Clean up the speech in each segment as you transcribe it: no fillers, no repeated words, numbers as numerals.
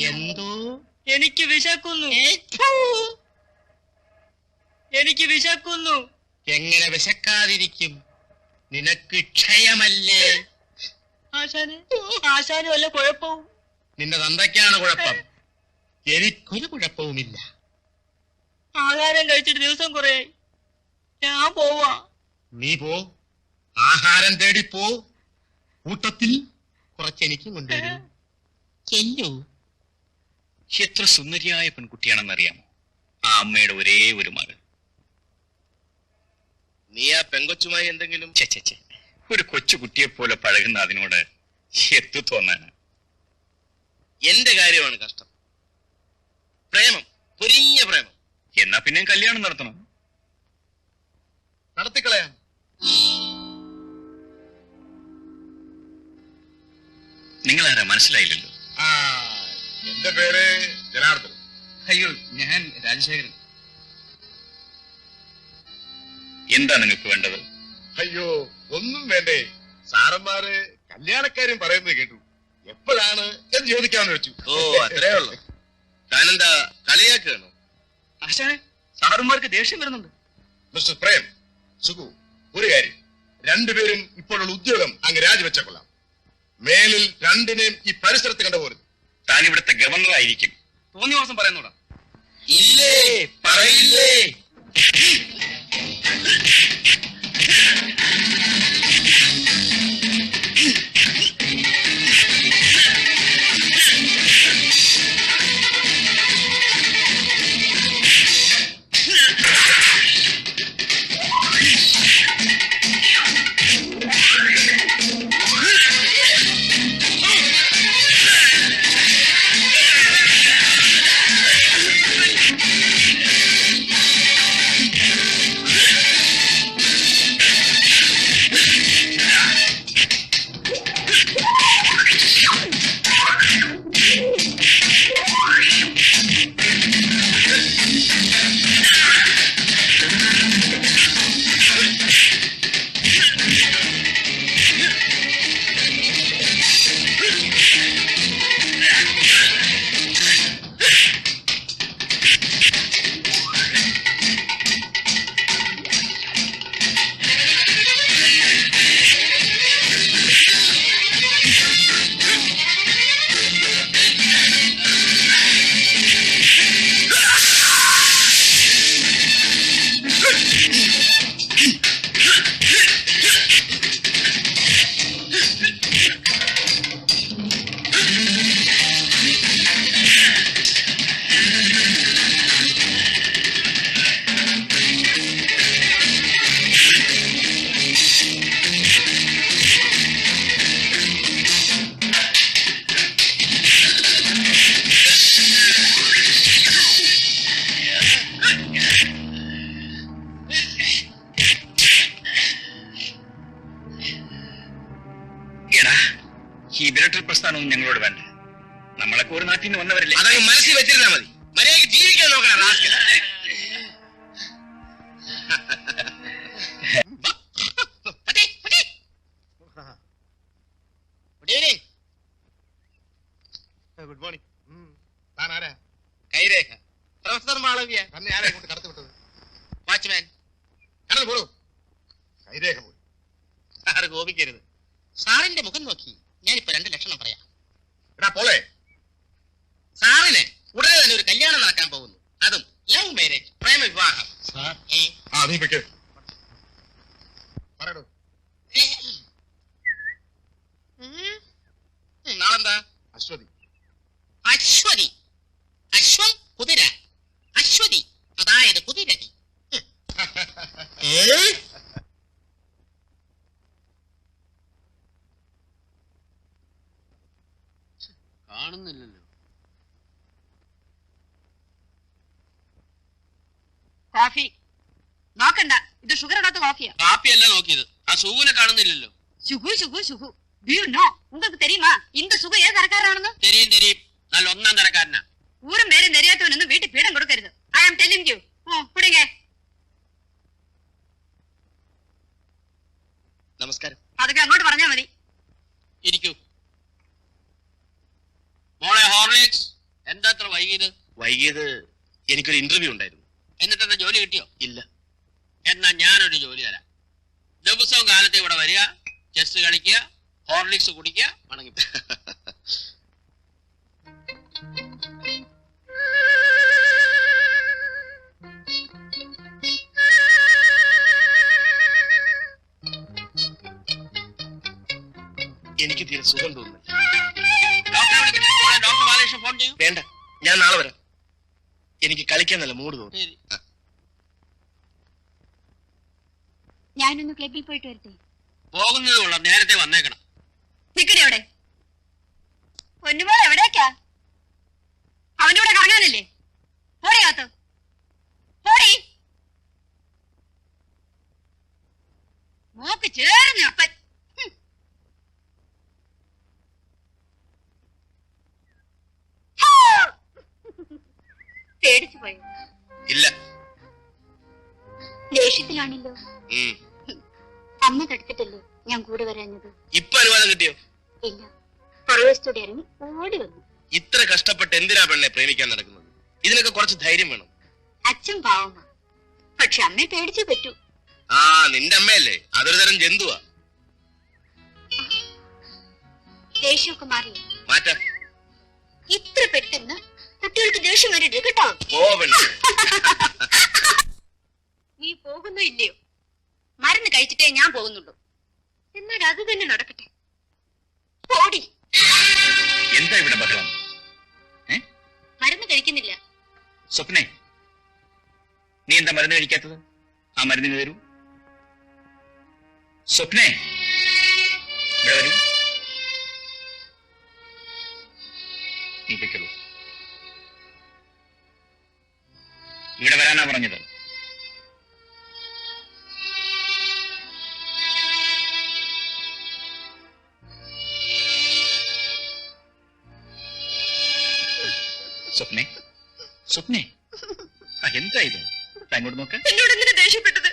എന്തോ? എനിക്ക് വിശക്കുന്നു. എനിക്ക് വിശക്കുന്നു. എങ്ങനെ വിശക്കാതിരിക്കും? നിനക്ക് ക്ഷയമല്ലേ? ആശാന് വല്ല കുഴപ്പവും? നിന്റെ തന്തയ്ക്കാണ് കുഴപ്പം, എനിക്കൊരു കുഴപ്പവുമില്ല. ആഹാരം കഴിച്ചിട്ട് ദിവസം കുറയായി, ഞാൻ പോവാ. നീ പോ, ആഹാരം തേടി പോ. കൂട്ടത്തിൽ കുറച്ചെനിക്കും കൊണ്ടുവരൂ. ചെല്ലൂ. എത്ര സുന്ദരിയായ പെൺകുട്ടിയാണെന്നറിയാമോ ആ അമ്മയുടെ ഒരേ ഒരു മകൾ. നീ ആ പെങ്കൊച്ചുമായി എന്തെങ്കിലും? ഒരു കൊച്ചുകുട്ടിയെ പോലെ പഴകുന്ന അതിനോട് എത്തു തോന്നാണ്. എന്റെ കാര്യമാണ് കഷ്ടം. പ്രേമം, പൊരിഞ്ഞ പ്രേമം. എന്നാ പിന്നെ കല്യാണം നടത്തണം. നടത്തിക്കളയാം. നിങ്ങളാരാ മനസ്സിലായില്ലല്ലോ. എന്റെ പേര് ജനാർദ്ദൻ. അയ്യോ, ഞാൻ രാജശേഖരൻ. എന്താ നിങ്ങൾക്ക് വേണ്ടത്? അയ്യോ, ഒന്നും വേണ്ടേ. സാറന്മാര് കല്യാണക്കാരും പറയുന്നത് കേട്ടു. എപ്പോഴാണ് എന്ന് ചോദിക്കാന്ന് വെച്ചു. ഓ, അത്രേ ഉള്ളു. താനെന്താ കളിയാക്കുകയാണ്? ആശാനെ, സാറുമാർക്ക് ദേഷ്യം വരുന്നുണ്ട്. മിസ്റ്റർ പ്രേം, സുഖു, ഒരു കാര്യം, രണ്ടുപേരും ഇപ്പോഴുള്ള ഉദ്യോഗം അങ്ങ് രാജിവെച്ച കൊള്ളാം. മേലിൽ രണ്ടിനെയും ഈ പരിസരത്ത് കണ്ടുപോരുത്. താൻ ഇവിടുത്തെ ഗവർണറായിരിക്കും. തോന്നിയ ദിവസം പറയുന്നൂടാ. ഇല്ലേ, പറയില്ലേ? ഈ മിലിറ്ററി പ്രസ്ഥാനവും ഞങ്ങളോട് വേണ്ട. നമ്മളൊക്കെ ഒരു നാട്ടിൽ നിന്ന് വന്നവരല്ലേ. അതങ്ങ് മനസ്സിൽ വെച്ചിരുന്നാ മതി. മര്യാദയ്ക്ക് ജീവിക്കാൻ നോക്കണം. Good morning. താൻ ആരാ? കൈരേഖ. പ്രൊഫസർ മാളവ്യ. തന്നെ ആരാ ഇങ്ങോട്ട് കടത്തി വിട്ടത്? വാച്ച്മാൻ. കടന്നു പോടൂ. കൈരേഖ പോയി. സാറ് കോപിക്കരുത്. സാറിന്റെ മുഖം നോക്കി ഞാനിപ്പോ 2 ലക്ഷണം പറയാം. എടാ പോളെ, സാറിന് ഉടനെ തന്നെ ഒരു കല്യാണം നടക്കാൻ പോകുന്നു. അതും ലവ് മാരേജ്, പ്രേമ വിവാഹം. നാളെന്താ? അശ്വതി. അശ്വതി, അശ്വം കുതിര, അശ്വതി അതായത് കുതിരടി. കാണുന്നില്ലല്ലോ. കോഫി നോക്കണ്ട, ഇത് ഷുഗർ ഇടാത്ത കോഫിയാ. കാപ്പിയല്ല നോക്കിയത്, ആ സുഖുവിനെ കാണുന്നില്ലല്ലോ. Sukhu Sukhu Sukhu do you know உங்களுக்கு தெரியுமா இந்த சுகு ஏன் தரக்காரனானு? தெரியும் தெரியும், நல்ல ഒന്നാം തരക്കാരനാ. ஊரும் பேரும் தெரியாதவனு வீட்டு பீடம் கொடுக்கறது. I am telling you. புடிங்க. നമസ്കാരം. അതൊക്കെ അങ്ങോട്ട് പറഞ്ഞാ മതി. ഇരിക്കൂ. മോളെ ഹോർലിക്സ്, എന്താ അത്ര വൈകിയത് എനിക്കൊരു ഇന്റർവ്യൂ ഉണ്ടായിരുന്നു. എന്നിട്ട് എന്താ ജോലി കിട്ടിയോ? ഇല്ല. എന്നാ ഞാനൊരു ജോലി തരാം. ദിവസവും കാലത്ത് ഇവിടെ വരിക, ചെസ് കളിക്കുക, ഹോർലിക്സ് കുടിക്കുക, മടങ്ങി. എനിക്ക് തീരെ സുഖം തോന്നുന്നു. ഡോക്ടർ ബാലകൃഷ്ണൻ ഫോൺ ചെയ്യൂ. വേണ്ട, ഞാൻ നാളെ വരാം. എനിക്ക് കളിക്കാൻ നല്ല മൂഡ് തോന്നുന്നു. ശരി. ഞാനൊന്ന് ക്ലബിൽ പോയിട്ട് വരട്ടെ. പോകുന്നത് കൊള്ളാം, നേരത്തെ വന്നേക്കണം. നിക്കടി അവിടെ. പൊന്നുമോൾ എവിടേക്കാ? അവന്റെ കൂടെ കറങ്ങാനല്ലേ? പോടി കാത്തു, പോടി. മോക്ക് ചേർന്ന് അപ്പൻ. പേടിച്ചു പോയോ? ഇല്ല. ദേഷ്യത്തിലാണല്ലോ. അമ്മ തടുത്തിട്ടല്ലേ ഞാൻ കൂടെ വരാഞ്ഞത്? ഇപ്പൊ അനുവാദം കിട്ടിയോ? ഇല്ല, പുറവശത്തോടെ ഇറങ്ങി ഓടി വന്നു. ഇത്ര കഷ്ടപ്പെട്ട് എന്തിനാ പെണ്ണെ പ്രേമിക്കാൻ നടക്കുന്നത്? ഇതിനൊക്കെ കുറച്ച് ധൈര്യം വേണം. അച്ഛൻ പാവമാ, പക്ഷെ അമ്മയെ പേടിച്ചേ പറ്റൂ. ആ, നിന്റെ അമ്മയല്ലേ? അതൊരു തരം ജന്തുവാ. ദേഷ്യമൊക്കെ മാറി മാറ്റാ. ഇത്ര പെട്ടെന്ന് കുട്ടികൾക്ക് ദേഷ്യം വരരുത് കേട്ടോ. നീ പോകുന്നോ ഇല്ലയോ? മരുന്ന് കഴിച്ചിട്ടേ ഞാൻ പോകുന്നുള്ളൂ. എന്നാൽ അത് തന്നെ നടക്കട്ടെ. പോടി. എന്താ ഇവിടെ ബഹളം? മരുന്ന് കഴിക്കുന്നില്ല. സ്വപ്നെ, നീ എന്താ മരുന്ന് കഴിക്കാത്തത്? ആ മരുന്നിന് തരൂ. സ്വപ്നെ, ഇവിടെ വരൂ. നീ പൊയ്ക്കോളൂ. ഇവിടെ വരാനാ പറഞ്ഞത്. സ്വപ്നെ, സ്വപ്നെ, എന്താ ഇത്? അങ്ങോട്ട് നോക്ക്. എന്നോട് എന്തിനാ ദേഷ്യപ്പെട്ടത്?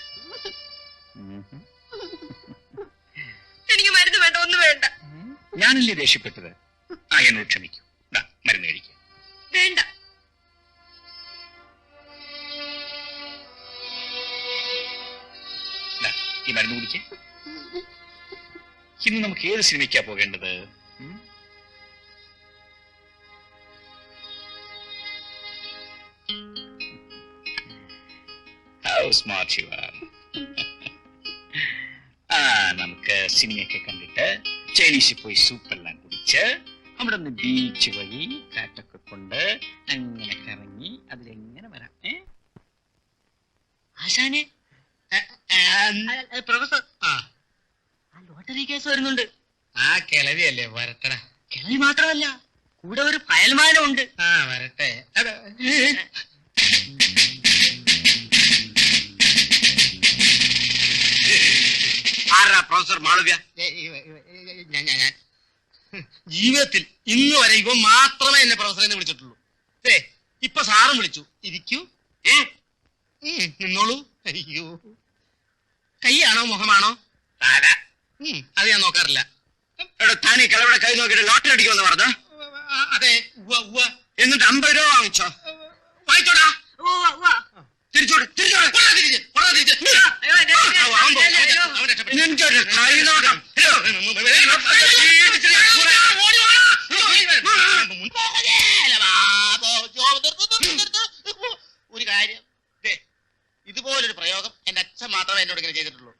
എനിക്ക് മരുന്ന് വേണ്ട, ഒന്നും വേണ്ട. ഞാനല്ലേ ദേഷ്യപ്പെട്ടത്? എന്നോട് ക്ഷമിക്കൂ. മരുന്ന് കഴിക്കുക. വേണ്ട. ഈ മരുന്ന് കുടിക്കേ. ഇന്ന് നമുക്ക് ഏത് സിനിമയ്ക്കാ പോകേണ്ടത്? How smart you are. നമുക്ക് സിനിമയൊക്കെ കണ്ടിട്ട് ചൈനീസിൽ പോയി സൂപ്പെല്ലാം കുടിച്ച് അവിടെ നിന്ന് ബീച്ച് വഴി കാറ്റൊക്കെ കൊണ്ട് അങ്ങനെ കറങ്ങി അതിലെങ്ങനെ വരാം. ആശാനെ, പ്രൊഫസർ, ലോട്ടറി കേസ് വരുന്നുണ്ട്. ആ കിളവിയല്ലേ? വരട്ടട. കിളവി മാത്രമല്ല, കൂടെ ഒരു ഫയൽമാനും ഉണ്ട്. വരട്ടെ. ആരാ പ്രൊഫസർ മാളവ്യ? ഞാൻ ജീവിതത്തിൽ ഇന്ന് വരെ ഇവ മാത്രമേ എന്നെ പ്രൊഫസറെ വിളിച്ചിട്ടുള്ളൂ. ഇപ്പൊ സാറും വിളിച്ചു. ഇരിക്കൂ. നിന്നോളൂ. അയ്യോ, കൈയാണോ മുഖമാണോ? അത് ഞാൻ നോക്കാറില്ല. താനീ കിളവിടെ കൈ നോക്കിയിട്ട് ലോട്ടറി അടിക്കുമെന്ന് പറഞ്ഞു. അതെ. എന്നിട്ട് 50 രൂപ വാങ്ങിച്ചോ? വാങ്ങിച്ചോടാ. തിരിച്ചോട്, തിരിച്ചോട്. നിനക്കൊരു കൈ നോക്കാം. ഒരു കാര്യം, ഇതുപോലൊരു പ്രയോഗം എന്റെ അച്ഛൻ മാത്രമേ എന്നോട് ഇങ്ങനെ ചെയ്തിട്ടുള്ളൂ.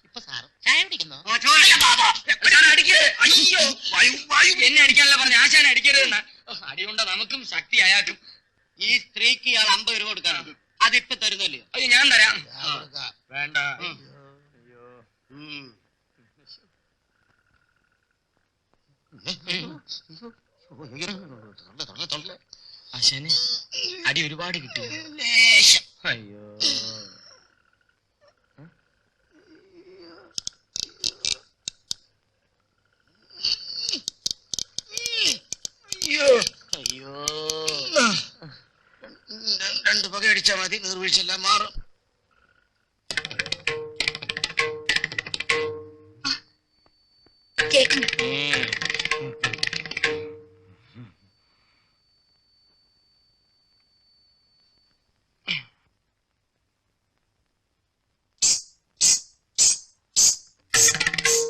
ഇപ്പൊ സാറ് ചായ കുടിക്കുന്നു. എന്നെ അടിക്കാനല്ല പറഞ്ഞ, ആശാനെ അടിക്കരുതെന്ന്. അടിയുണ്ട നമുക്കും ശക്തി അയാറ്റും. ഈ സ്ത്രീക്ക് ഇയാൾ 50 രൂപ കൊടുക്കാറുണ്ട്. അതിപ്പൊ തരുന്നല്ലേ? അത് ഞാൻ തരാം. വേണ്ട. ആശാനെ, അടി ഒരുപാട് കിട്ടി. അയ്യോ, അയ്യോ, 2 പുക അടിച്ചാ മതി, നീർവീഴ്ചെല്ലാം മാറും. ചേട്ടൻ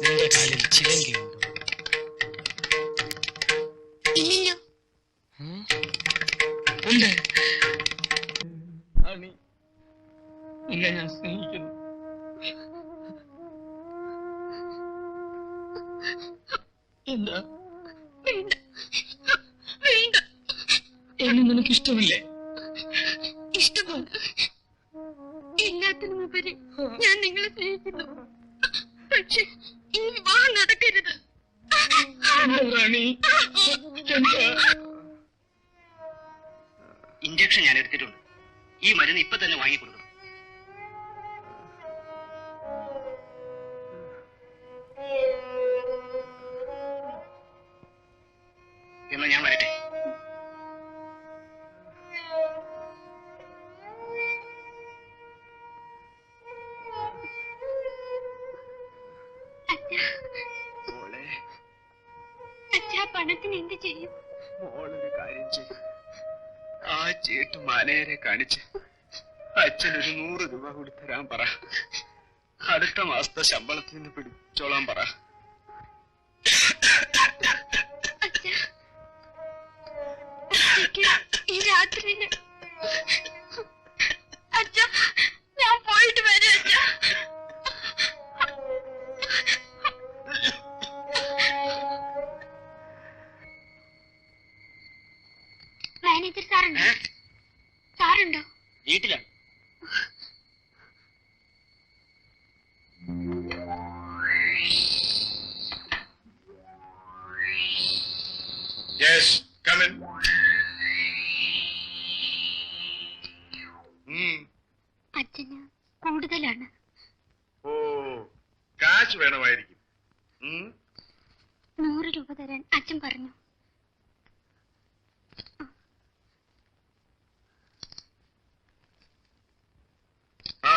നിന്റെ കാലിൽ ചിലങ്കയുണ്ടോ? ഇല്ലല്ലോ. ഉണ്ട്. അണി, നിന്നെ ഞാൻ സ്നേഹിക്കുന്നു. എന്താ? വേണ്ട വേണ്ട, എന്നെ നിനക്ക് ഇഷ്ടമില്ലേ? ഇഷ്ടമാണ്. എല്ലാത്തിനും ഉപരി ഞാൻ നിങ്ങളെ സ്നേഹിക്കുന്നു. പക്ഷെ ഈ വിവാഹം നടക്കരുത്. റാണി, എന്താ? ഇഞ്ചക്ഷൻ ഞാൻ എടുത്തിട്ടുണ്ട്. ഈ മരുന്ന് ഇപ്പൊ തന്നെ വാങ്ങിക്കൊടുക്കണം. എന്നാ ഞാൻ വരട്ടെ. മോളെ, അച്ഛാ, പണത്തിന് എന്ത് ചെയ്യും? മോളൊരു കാര്യം ചെയ്യും. ആ ചേട്ടു മാനേരെ കാണിച്ച് അച്ഛനൊരു 100 രൂപ കൂടി തരാൻ പറ. അടുത്ത മാസത്തെ ശമ്പളത്തിൽ നിന്ന് പിടിച്ചോളാൻ പറ. അച്ഛാ, ഈ രാത്രിയില് അച്ഛാ, ഞാൻ പോയിട്ട് വരാം അച്ഛാ. മാനേജർ സാറുണ്ടോ? സാറുണ്ടോ? വീട്ടിലാണ്. Yes, come in. അച്ഛന് കൂടുതലാണ്. ഓ, കാശ് വേണമായിരിക്കും. 100 രൂപ തരാൻ അച്ഛൻ പറഞ്ഞു. ആ,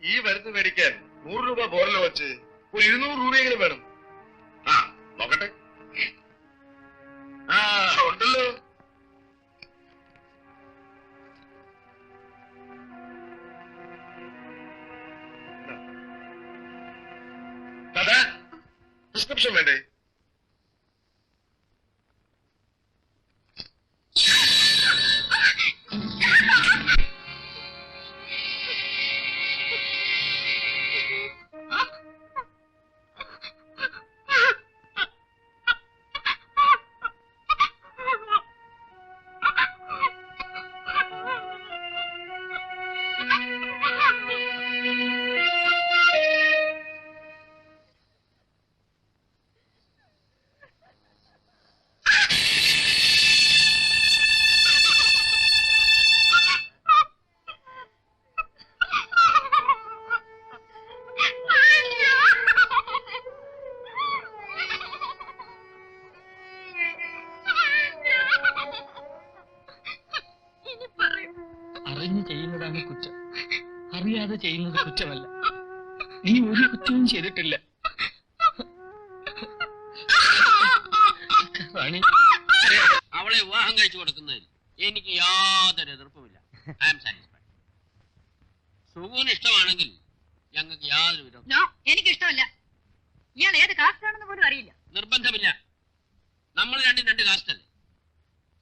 ഈ മരുന്ന് മേടിക്കാൻ 100 രൂപ പോരല്ലോ വച്ച്, ഒരു 200 രൂപയെങ്കിലും വേണം. ആ, നോക്കട്ടെ. ആ, ഉണ്ടല്ലോ. അതാ പ്രിസ്ക്രിപ്ഷൻ വേണ്ടേ? അറിഞ്ഞു ചെയ്യുന്നതാണ് കുറ്റം, അറിയാതെ ചെയ്യുന്നത് കുറ്റമല്ല. നീ ഒരു കുറ്റവും ചെയ്തിട്ടില്ല റാണി. അവളെ വിവാഹം കഴിച്ചു കൊടുക്കുന്നതിൽ എനിക്ക് യാതൊരു എതിർപ്പുമില്ല. I am satisfied. സുഖുവിന് ഇഷ്ടമാണെങ്കിൽ ഞങ്ങൾക്ക് യാതൊരു വിധം എനിക്കിഷ്ടമല്ല. ഇയാൾ ഏത് കാസ്റ്റാണെന്ന് പോലും അറിയില്ല. നിർബന്ധമില്ല. നമ്മൾ രണ്ടും 2 കാസ്റ്റല്ലേ.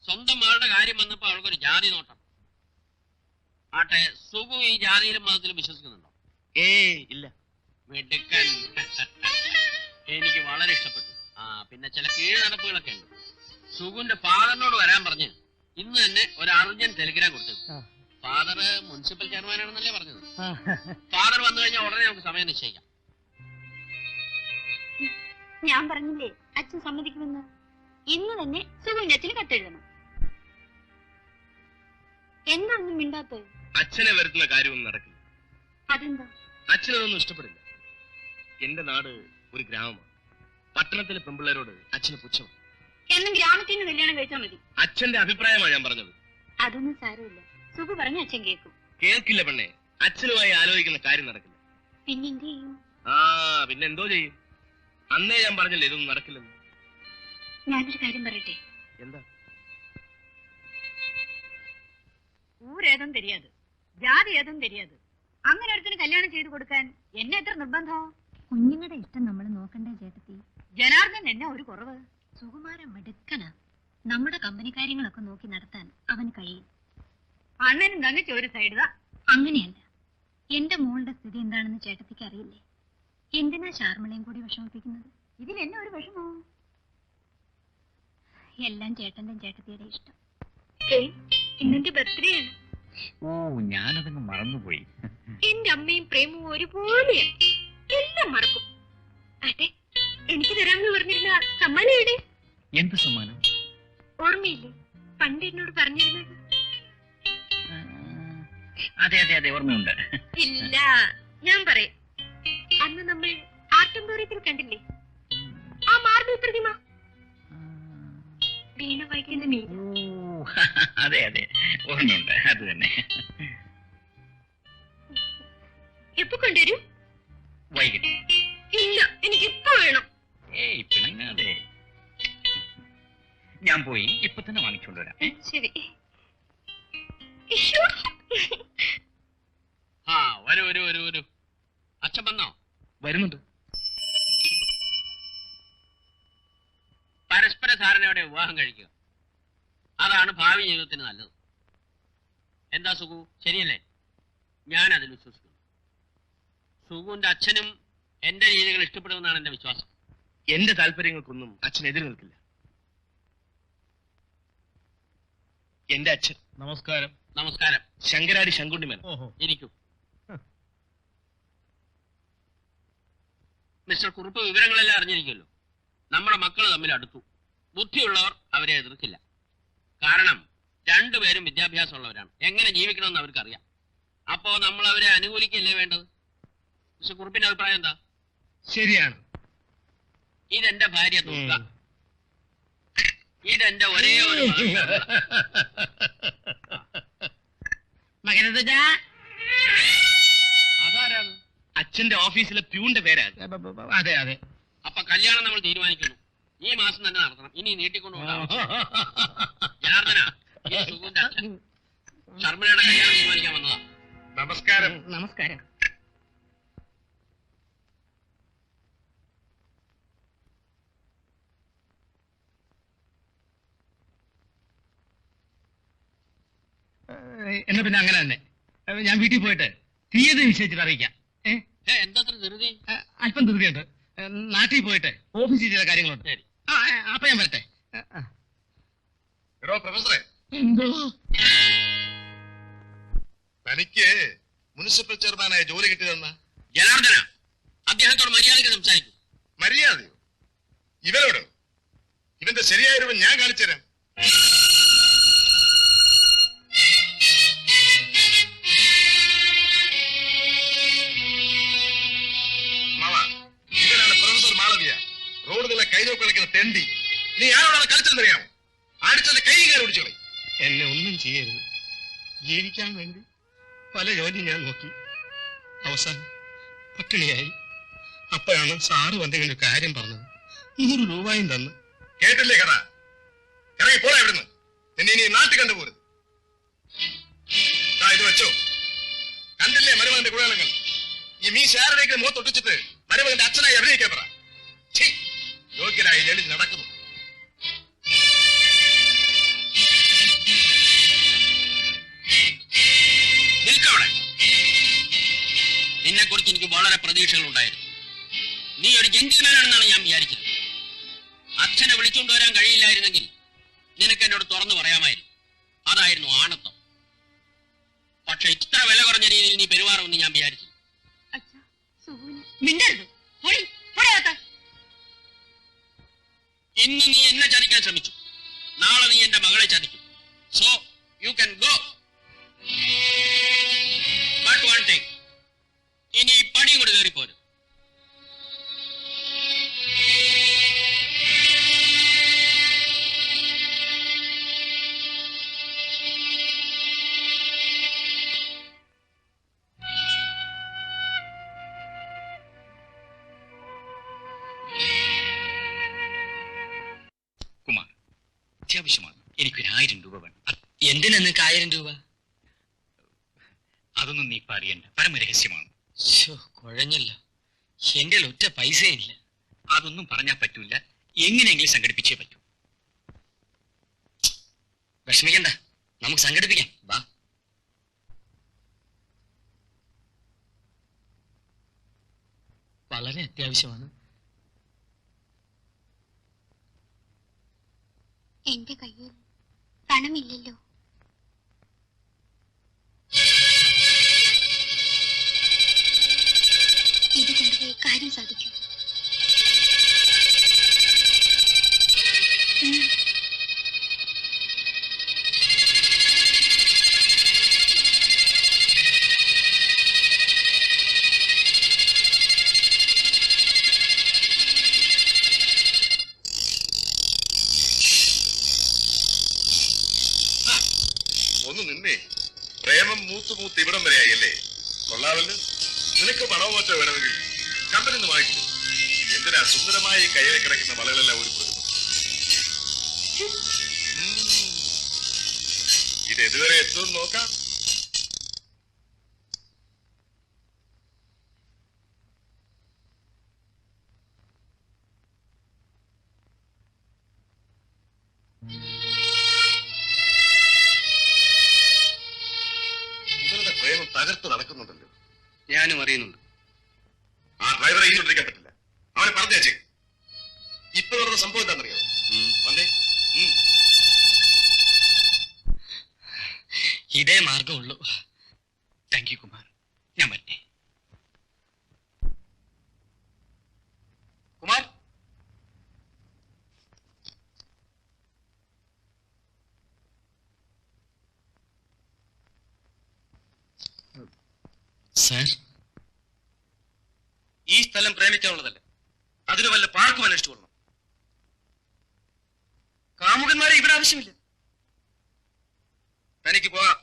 സ്വന്തം മകളുടെ കാര്യം വന്നപ്പോ അവൾക്കൊരു ജാതി നോട്ടം. ആട്ടെ, സുഖു ഈ ജാതിയിലും മതത്തിലും വിശ്വസിക്കുന്നുണ്ടോ? ഇല്ല. മിടുക്കൻ. എനിക്ക് വളരെ ഇഷ്ടപ്പെട്ടു. ആ, പിന്നെ ചില കീഴ്നടപ്പുകളൊക്കെ ഉണ്ട്. സുഖുവിന്റെ ഫാദറിനോട് വരാൻ പറഞ്ഞ് ഇന്ന് തന്നെ ഒരു അർജന്റ് ടെലിഗ്രാം കൊടുത്തു. ഫാദർ മുനിസിപ്പൽ ചെയർമാനാണെന്നല്ലേ പറഞ്ഞത്. ഫാദർ വന്നു കഴിഞ്ഞാൽ ഉടനെ നമുക്ക് സമയം നിശ്ചയിക്കാം. ഞാൻ പറഞ്ഞില്ലേ അച്ഛൻ സമ്മതിക്കുമെന്ന്. ഇന്ന് തന്നെ സുഖുവിന്റെ അച്ഛന് കത്തെഴുതണം. എന്താണെന്നും മിണ്ടാത്തത്? അച്ഛനെ വരുത്തുന്ന കാര്യമൊന്നും നടക്കില്ല. അതെന്താ? അച്ഛനതൊന്നും ഇഷ്ടപ്പെടില്ല. എന്റെ നാട് ഒരു ഗ്രാമമാണ്. പട്ടണത്തിലെ പെമ്പിള്ളേരോട് അച്ഛന് പുച്ഛമാണ്. എന്നും ഗ്രാമത്തിൽ നിന്ന് കല്യാണം കഴിച്ചാൽ മതി. അച്ഛന്റെ അഭിപ്രായമാണ് ഞാൻ പറഞ്ഞത്. അതൊന്നും സാരമില്ല. സുഖു പറഞ്ഞ അച്ഛൻ കേൾക്കും. കേൾക്കില്ല പെണ്ണെ. അച്ഛനുമായി ആലോചിക്കുന്ന കാര്യം നടക്കില്ല. പിന്നെന്ത് ചെയ്യും? പിന്നെന്തോ ചെയ്യും? അന്നേ ഞാൻ പറഞ്ഞില്ലേ ഇതൊന്നും നടക്കില്ലെന്ന്. ഞാനൊരു കാര്യം പറയട്ടെ. എന്താ? ഊരേതും தெரியாது, ജാതി ഏതും தெரியாது. അങ്ങനെ ഒരുത്തിന് കല്യാണം ചെയ്തു കൊടുക്കാൻ എന്നെ എത്ര നിർബന്ധം? കുഞ്ഞുങ്ങളുടെ ഇഷ്ടം നമ്മൾ നോക്കണ്ടേ ചേട്ടത്തി? ജനാർദ്ദൻ എന്നെ ഒരു കുറവ്. സുകുമാരൻ മിടുക്കനാ. നമ്മുടെ കമ്പനി കാര്യങ്ങളൊക്കെ നോക്കി നടത്താൻ അവന് കഴിയും. അണ്ണനും തങ്ങച്ച ഒരു സൈഡ്. അങ്ങനെയല്ല, എന്റെ മോളുടെ സ്ഥിതി എന്താണെന്ന് ചേട്ടത്തിക്ക് അറിയില്ലേ? എന്തിനാ ശാർമളയും കൂടി വിഷമിപ്പിക്കുന്നത്? ഇതിൽ എന്നെ ഒരു വിഷമോ? എല്ലാം ചേട്ടന്റെയും ചേട്ടത്തിയുടെ ഇഷ്ടം. ഇന്നെന്റെ ബർത്ത്ഡേ ആണ്. ഓ, ഞാനതങ്ങ് മറന്നുപോയി. എന്റെ അമ്മയും പ്രേമവും ഒരുപോലെയാ. എല്ലാം മറക്കും. അതെ, എനിക്ക് തരാമെന്ന് പറഞ്ഞിരുന്ന സമ്മാനം എവിടെ? എന്ത് സമ്മാനം? ഓർമ്മയില്ലേ പണ്ട് എന്നോട് പറഞ്ഞിരുന്നത്? അതെ അതെ അതെ, ഓർമ്മയുണ്ട്. ഇല്ല, ഞാൻ പറയാം. അന്ന് നമ്മൾ ആർട്ടംബോറിയത്തിൽ കണ്ടില്ലേ ആ മാർബിൾ പ്രതിമ? വീണ വായിക്കുന്ന മീൻ. ഓ, അതെ അതെ, ഓർമ്മയുണ്ട്. അത് തന്നെ. എപ്പോ കൊണ്ടുവരും? വൈകിട്ട്. ഇല്ല, എനിക്ക് ഇപ്പൊ വേണം. ഏയ് പിണങ്ങാതെ. ഞാൻ പോയി ഇപ്പൊ തന്നെ വാങ്ങിച്ചുകൊണ്ടുവരാം. ശരി. ആ, വരൂ വരൂ വരൂ വരൂ. അച്ഛൻ വന്നോ? വരുന്നുണ്ട്. പരസ്പര ധാരണയോടെ വിവാഹം കഴിക്കുക, അതാണ് ഭാവി ജീവിതത്തിന് നല്ലത്. എന്താ സുഖു, ശരിയല്ലേ? ഞാൻ അതിൽ വിശ്വസിക്കുന്നു. സുഖുവിന്റെ അച്ഛനും എന്റെ രീതികൾ ഇഷ്ടപ്പെടുമെന്നാണ് എന്റെ വിശ്വാസം. എന്റെ താല്പര്യങ്ങൾക്കൊന്നും അച്ഛൻ എതിര് നിൽക്കില്ല. എന്റെ അച്ഛൻ. നമസ്കാരം. നമസ്കാരം. ശങ്കരാടി ശങ്കുണ്ണിമേനോൻ. ഇരിക്കൂ. മിസ്റ്റർ കുറുപ്പ് വിവരങ്ങളെല്ലാം അറിഞ്ഞിരിക്കുമല്ലോ. നമ്മുടെ മക്കൾ തമ്മിൽ അടുത്തു. ബുദ്ധിയുള്ളവർ അവരെ എതിർക്കില്ല. കാരണം രണ്ടുപേരും വിദ്യാഭ്യാസമുള്ളവരാണ്. എങ്ങനെ ജീവിക്കണമെന്ന് അവർക്കറിയാം. അപ്പോ നമ്മൾ അവരെ അനുകൂലിക്കല്ലേ വേണ്ടത്? മിസ്റ്റർ കുറുപ്പിന്റെ അഭിപ്രായം എന്താ? ശരിയാണ്. ഇതെന്റെ ഭാര്യ തൂക്ക. ഇതെന്റെ ഒരേ ഒരു അതാരാണ്? അച്ഛന്റെ ഓഫീസിലെ പ്യൂണിന്റെ പേരാ. അതെ അതെ. അപ്പൊ കല്യാണം നമ്മൾ തീരുമാനിക്കുന്നു. ഈ മാസം തന്നെ നടത്തണം. ഇനി നീട്ടിക്കൊണ്ടു ജനാർദ്ദന, ഈ സുഖുവിന്റെ അച്ഛൻ ശർമ്മയുടെ കല്യാണം തീരുമാനിക്കാൻ വന്നതാ. നമസ്കാരം. നമസ്കാരം. എന്നാ പിന്നെ അങ്ങനെ തന്നെ ഞാൻ വീട്ടിൽ പോയിട്ട് തീയതി നിശ്ചയിച്ചിട്ട് അറിയിക്കാം. എന്താ ധൃതി? അല്പം ധൃതിയുണ്ട്. നാട്ടിൽ പോയിട്ട് ഓഫീസിൽ ചില കാര്യങ്ങളുണ്ട്. ശരി. അപ്പൊ ഞാൻ വരട്ടെ. എടോ പ്രൊഫസറെ, എന്തോ? തനിക്ക് മുനിസിപ്പൽ ചെയർമാനായ ജോലി കിട്ടിയതെന്നാ? ജനാർദ്ദന, അദ്ദേഹത്തോട് മര്യാദയ്ക്ക് സംസാരിക്കും. മര്യാദയോ? ഇവരോട്? ഇവന്റെ ശരിയായ രൂപം ഞാൻ കാണിച്ചു തരാം. ഇവനാണ് പ്രൊഫസർ മാളവിയ. റോഡുകളെ കൈനോക്കി കളിക്കുന്ന തെണ്ടി. നീ ആരോടാണ് കളിച്ചതെന്നറിയാമോ? അടിച്ചത് കൈ കയറി ഓടിച്ചോളി. എന്നെ ഒന്നും ചെയ്യരുത്. ജീവിക്കാൻ വേണ്ടി പല ജോലി ഞാൻ നോക്കി. അവസാനം പട്ടിണിയായി. അപ്പോഴാണ് സാറ് എന്തെങ്കിലും ഒരു കാര്യം പറഞ്ഞത്. 100 രൂപയും തന്നു. കേട്ടില്ലേ കഥ? ഇറങ്ങി പോടാ ഇവിടുന്ന്. നിന്നെ ഇനി നാട്ടിൽ കണ്ടുപോരുത്. ഇത് വെച്ചോ. കണ്ടില്ലേ മരുമകന്റെ കുഴലങ്ങൾ? ഈ മീശ ആരുടെയെങ്കിലും മുഖത്തൊട്ടിച്ചിട്ട് മരുമകന്റെ അച്ഛനായി അഭിനയിക്കാൻ പറ. യോഗ്യരായി എഴുതി നടക്കുന്നു. നിൽക്കവിടെ. നിന്നെ കുറിച്ച് എനിക്ക് വളരെ പ്രതീക്ഷകൾ ഉണ്ടായിരുന്നു. നീ ഒരു ജെന്റിൽമാനാണെന്നാണ് ഞാൻ വിചാരിച്ചത്. അച്ഛനെ വിളിച്ചുകൊണ്ടുവരാൻ കഴിയില്ലായിരുന്നെങ്കിൽ നിനക്ക് എന്നോട് തുറന്നു പറയാമായിരുന്നു. അതായിരുന്നു ആണത്വം. പക്ഷെ ഇത്ര വില കുറഞ്ഞ രീതിയിൽ നീ പെരുമാറുമെന്ന് ഞാൻ വിചാരിച്ചു. ഇന്ന് നീ എന്നെ ചതിക്കാൻ ശ്രമിച്ചു. നാളെ നീ എന്റെ മകളെ ചതിക്കും. So you can go. But one thing, ഇനി ഈ പണിയും കൂടെ കയറിപ്പോരും. അത്യാവശ്യമാണ്. എനിക്കൊരു 1000 രൂപ വേണം. എന്തിനാ നിനക്ക് 1000 രൂപ? അതൊന്നും നീ ഇപ്പൊ അറിയണ്ട, പരമരഹസ്യമാണ്. കുഴഞ്ഞല്ലോ, എന്റെ ഒറ്റ പൈസയില്ല. അതൊന്നും പറഞ്ഞാൽ പറ്റൂല, എങ്ങനെയെങ്കിലും സംഘടിപ്പിച്ചേ പറ്റൂ. വിഷമിക്കണ്ട, നമുക്ക് സംഘടിപ്പിക്കാം. വാ. വളരെ അത്യാവശ്യമാണ്. എന്റെ കയ്യിൽ പണമില്ലല്ലോ. ഇത് കൊണ്ടുപോയി കാര്യം സാധിക്കും. ഒന്ന് നിന്നേ. പ്രേമം മൂത്ത് ഇവിടം വരെയായല്ലേ? കൊള്ളാവല്ലോ. നിനക്ക് പണവും മറ്റോ വേണമെങ്കിൽ കമ്പനി നിന്ന് വാങ്ങിക്കും. എന്തിനാ സുന്ദരമായി കയ്യിൽ കിടക്കുന്ന വളകളെല്ലാം ഒരു കൊടുക്കും. ഇത് എതുവരെ എത്തുമെന്ന് നോക്കാം. ഇവരുടെ പ്രേമം തകർത്ത് നടക്കുന്നുണ്ടല്ലോ. ഞാനും അറിയുന്നുണ്ട്. ആ ഡ്രൈവറെ ഇങ്ങോട്ടിരിക്കാൻ പറ്റില്ല. അവനെ പറഞ്ഞേച്ചേ. ഇപ്പൊ നടന്ന സംഭവം എന്താണെന്നറിയോ? വന്നേ. ഇതേ മാർഗമുള്ളൂ. താങ്ക് യു കുമാർ, ഞാൻ വരട്ടെ. കുമാർ, സാർ, ഈ സ്ഥലം പ്രേമിക്കാനുള്ളതല്ല. അതിന് വല്ല പാർക്കും അന്വേഷിച്ചു കൊള്ളണം. കാമുകന്മാരെ ഇവിടെ ആവശ്യമില്ല. തനിക്ക് പോകാം.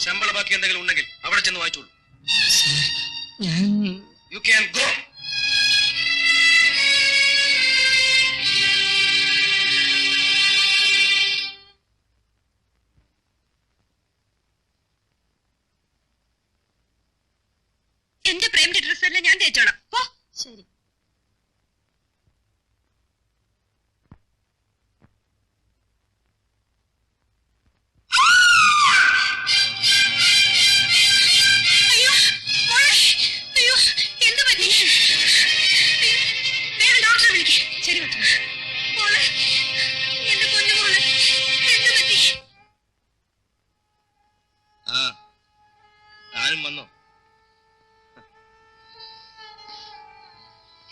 ശമ്പള ബാക്കി എന്തെങ്കിലും ഉണ്ടെങ്കിൽ അവിടെ ചെന്ന് വായിച്ചോളൂ. ഞാൻ യു ക്യാൻ ഗോ. എന്റെ പ്രേമിന്റെ ഡ്രസ് എല്ലാം ഞാൻ തേച്ചോളാം. പോ. ശരി. അയ്യോ മോളെ, അയ്യോ എന്ത് പറ്റി? വേഗം ഡോക്ടറെ വിളിക്ക്. ശരി പറ്റും മോളെ, എന്റെ പൊന്നു മോളെ, എന്ത് പറ്റി? താനും വന്നോ?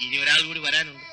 ഇനി ഒരാൾ കൂടി വരാനുണ്ട്.